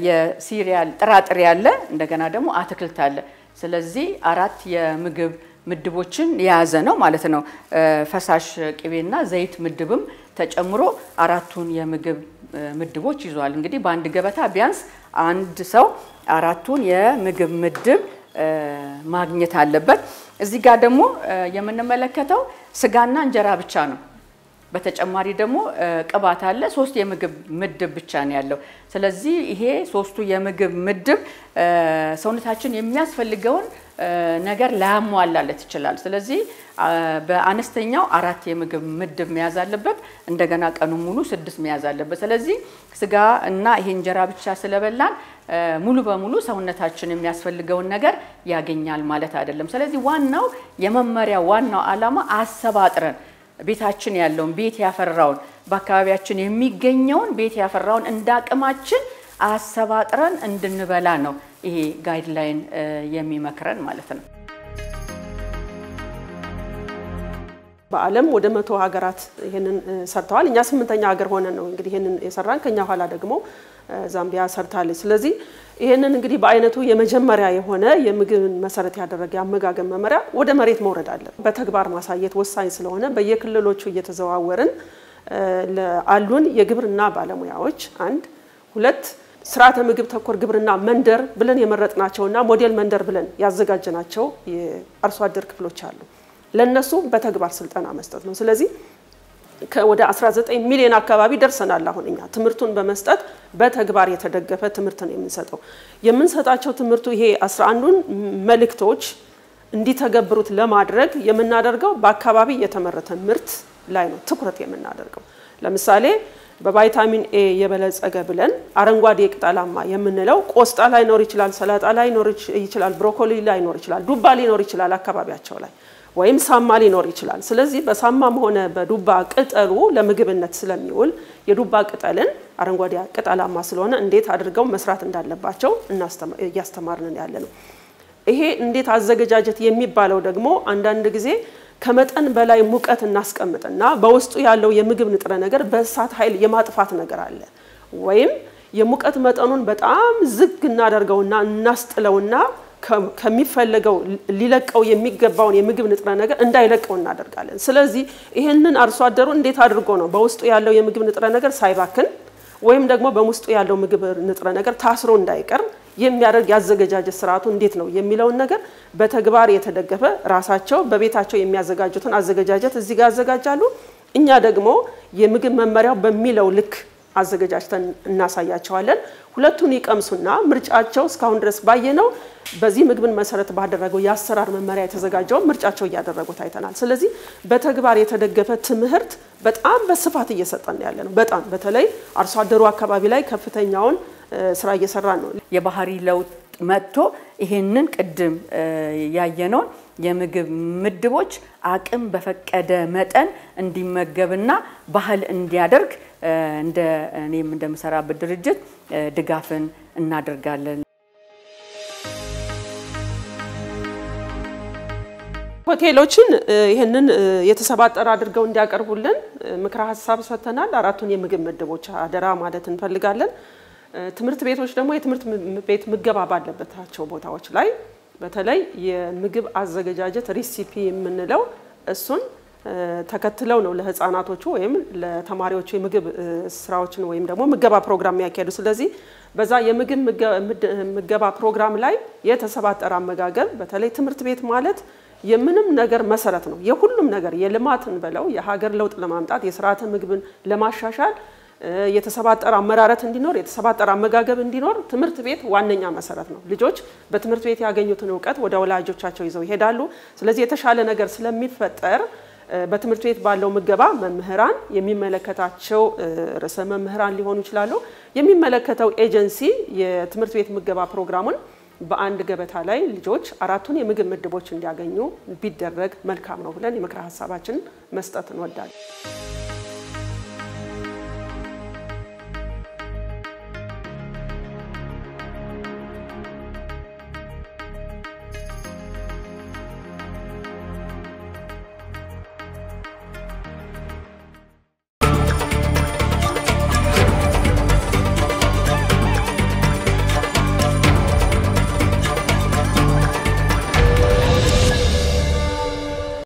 የሲሪያል ጥራጥሬ አለ፣ እንደገና ደግሞ አትክልት አለ። ስለዚህ 4 የምግብ ምድቦችን የያዘ ነው ማለት ነው። ፈሳሽ ቅቤና ዘይት ምድብም ተጨምሮ 4ቱን የምግብ ምድቦች ይዟል። እንግዲህ በአንድ ገበታ ቢያንስ አንድ ሰው 4ቱን የምግብ ምድብ ማግኘት አለበት። እዚህ ጋር ደግሞ የምንመለከተው ስጋና እንጀራ ብቻ ነው። በተጨማሪ ደግሞ ቅባት አለ። 3 የምግብ ምድብ ብቻ ነው ያለው። ስለዚህ ይሄ 3ቱ የምግብ ምድብ ሰውነታችን የሚያስፈልገውን ነገር ላያሟላለት ይችላል። ስለዚህ በአነስተኛው 4 የምግብ ምድብ መያዝ አለበት። እንደገና ቀኑ ሙሉ 6 መያዝ አለበት። ስለዚህ ስጋ እና ይሄ እንጀራ ብቻ ስለበላን ሙሉ በሙሉ ሰውነታችን የሚያስፈልገውን ነገር ያገኛል ማለት አይደለም። ስለዚህ ዋናው የመመሪያ ዋናው ዓላማ አሰባጥረን ቤታችን ያለውን ቤት ያፈራውን በአካባቢያችን የሚገኘውን ቤት ያፈራውን እንዳቅማችን አሰባጥረን እንድንበላ ነው ይሄ ጋይድላይን የሚመክረን ማለት ነው። በዓለም ወደ 100 ሀገራት ይሄንን ሰርተዋል። እኛ 8ኛ ሀገር ሆነን ነው እንግዲህ ይሄንን የሰራን። ከኛ ኋላ ደግሞ ዛምቢያ ሰርታለች። ስለዚህ ይሄንን እንግዲህ በአይነቱ የመጀመሪያ የሆነ የምግብን መሰረት ያደረገ አመጋገብ መመሪያ ወደ መሬት መውረድ አለ። በተግባር ማሳየት ወሳኝ ስለሆነ በየክልሎቹ እየተዘዋወርን አሉን የግብርና ባለሙያዎች 1 2 ስርዓተ ምግብ ተኮር ግብርና መንደር ብለን የመረጥናቸውና ሞዴል መንደር ብለን ያዘጋጀናቸው የአርሶ አደር ክፍሎች አሉ። ለነሱ በተግባር ስልጠና መስጠት ነው። ስለዚህ ወደ 19 ሚሊዮን አካባቢ ደርሰናል። አሁን እኛ ትምህርቱን በመስጠት በተግባር የተደገፈ ትምህርት ነው የምንሰጠው። የምንሰጣቸው ትምህርቱ ይሄ 11ን መልእክቶች እንዲተገብሩት ለማድረግ የምናደርገው በአካባቢ የተመረተ ምርት ላይ ነው ትኩረት የምናደርገው። ለምሳሌ በቫይታሚን ኤ የበለጸገ ብለን አረንጓዴ ቅጠላማ የምንለው ቆስጣ ላይ ኖር ይችላል፣ ሰላጣ ላይ ኖር ይችላል፣ ብሮኮሊ ላይ ኖር ይችላል፣ ዱባ ሊኖር ይችላል አካባቢያቸው ላይ ወይም ሳማ ሊኖር ይችላል። ስለዚህ በሳማም ሆነ በዱባ ቅጠሉ ለምግብነት ስለሚውል የዱባ ቅጠልን አረንጓዴ ቅጠላማ ስለሆነ እንዴት አድርገው መስራት እንዳለባቸው እያስተማርን ያለነው። ይሄ እንዴት አዘገጃጀት የሚባለው ደግሞ አንዳንድ ጊዜ ከመጠን በላይ ሙቀት እናስቀምጥና በውስጡ ያለው የምግብ ንጥረ ነገር በእሳት ኃይል የማጥፋት ነገር አለ። ወይም የሙቀት መጠኑን በጣም ዝግ እናደርገውና እናስጥለውና ከሚፈልገው ሊለቀው የሚገባውን የምግብ ንጥረ ነገር እንዳይለቀው እናደርጋለን። ስለዚህ ይሄንን አርሶ አደሩ እንዴት አድርጎ ነው በውስጡ ያለው የምግብ ንጥረ ነገር ሳይባክን ወይም ደግሞ በውስጡ ያለው ምግብ ንጥረ ነገር ታስሮ እንዳይቀር የሚያደርግ ያዘገጃጀት ስርዓቱ እንዴት ነው የሚለውን ነገር በተግባር የተደገፈ ራሳቸው በቤታቸው የሚያዘጋጁትን አዘገጃጀት እዚህ ጋር ያዘጋጃሉ። እኛ ደግሞ የምግብ መመሪያው በሚለው ልክ አዘገጃጅተን እናሳያቸዋለን። ሁለቱን ይቀምሱና ምርጫቸው እስካሁን ድረስ ባየነው በዚህ ምግብን መሰረት ባደረገው የአሰራር መመሪያ የተዘጋጀው ምርጫቸው እያደረጉት አይተናል። ስለዚህ በተግባር የተደገፈ ትምህርት በጣም በስፋት እየሰጠን ያለነው በጣም በተለይ አርሶ አደሩ አካባቢ ላይ ከፍተኛውን ስራ እየሰራን ነው። የባህሪ ለውጥ መጥቶ ይሄንን ቅድም ያየነው የምግብ ምድቦች አቅም በፈቀደ መጠን እንዲመገብና ባህል እንዲያደርግ እንደ እኔም እንደምሰራበት ድርጅት ድጋፍን እናደርጋለን። ሆቴሎችን ይሄንን የተሰባጠረ አድርገው እንዲያቀርቡልን ምክረ ሀሳብ ሰጥተናል። አራቱን የምግብ ምድቦች አደራ ማለት እንፈልጋለን። ትምህርት ቤቶች ደግሞ የትምህርት ቤት ምገባ ባለባቸው ቦታዎች ላይ በተለይ የምግብ አዘገጃጀት ሪሲፒ የምንለው እሱን ተከትለው ነው ለህፃናቶቹ ወይም ለተማሪዎቹ የምግብ ስራዎችን ወይም ደግሞ ምገባ ፕሮግራም ያካሄዱ። ስለዚህ በዛ የምግብ ምገባ ፕሮግራም ላይ የተሰባጠረ አመጋገብ በተለይ ትምህርት ቤት ማለት የምንም ነገር መሰረት ነው። የሁሉም ነገር የልማትን በለው የሀገር ለውጥ ለማምጣት የስርዓተ ምግብን ለማሻሻል የተሰባጠረ አመራረት እንዲኖር የተሰባጠረ አመጋገብ እንዲኖር ትምህርት ቤት ዋነኛ መሰረት ነው። ልጆች በትምህርት ቤት ያገኙትን ዕውቀት ወደ ወላጆቻቸው ይዘው ይሄዳሉ። ስለዚህ የተሻለ ነገር ስለሚፈጠር በትምህርት ቤት ባለው ምገባ መምህራን የሚመለከታቸው ርዕሰ መምህራን ሊሆኑ ይችላሉ። የሚመለከተው ኤጀንሲ የትምህርት ቤት ምገባ ፕሮግራሙን በአንድ ገበታ ላይ ልጆች አራቱን የምግብ ምድቦች እንዲያገኙ ቢደረግ መልካም ነው ብለን የምክረ ሀሳባችንን መስጠት እንወዳለን።